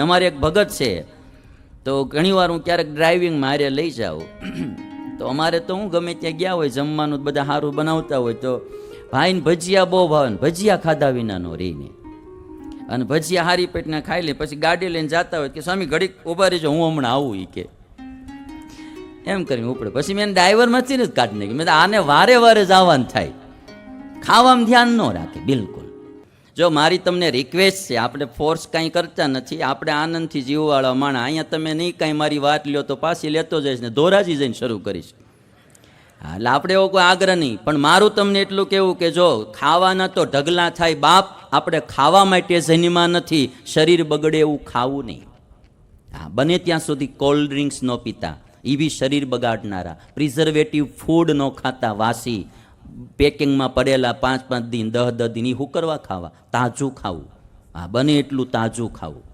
અમારે એક ભગત છે, તો ઘણીવાર હું ક્યારેક ડ્રાઇવિંગ મારે લઈ જાઉં તો અમારે તો હું ગમે ત્યાં ગયા હોય જમવાનું બધા સારું બનાવતા હોય તો ભાઈને ભજીયા બહુ ભાવે ને ભજીયા ખાધા વિનાનો રહીને અને ભજીયા હારી પેટના ખાઈ લે પછી ગાડી લઈને જતા હોય કે સ્વામી ઘડીક ઊભા રહેજો હું હમણાં આવું એ કે એમ કરીને ઉપડે પછી મેં ડ્રાઈવરમાંથી જ કાઢી નાખી મેં આને વારે વારે જવાનું થાય ખાવામાં ધ્યાન ન રાખે બિલકુલ. જો મારી તમને રિક્વેસ્ટ છે, આપણે ફોર્સ કાંઈ કરતા નથી, આપણે આનંદથી જીવવાળા માણા. અહીંયા તમે નહીં કાંઈ મારી વાત લ્યો તો પાછી લેતો જઈશ ને ધોરાજી જઈને શરૂ કરીશ. હા, એટલે આપણે એવો કોઈ આગ્રહ નહીં, પણ મારું તમને એટલું કહેવું કે જો ખાવાના તો ઢગલા થાય બાપ, આપણે ખાવા માટે જન્મા નથી, શરીર બગડે એવું ખાવું નહીં. હા, બને ત્યાં સુધી કોલ્ડ ડ્રિંક્સ ન પીતા, એ બી શરીર બગાડનારા. પ્રિઝર્વેટિવ ફૂડ ન ખાતા, વાસી પેકિંગમાં પડેલા 5-5 દિન 10-10 દિન એ શું કરવા ખાવા? તાજું ખાવું. હા, બને એટલું તાજું ખાવું.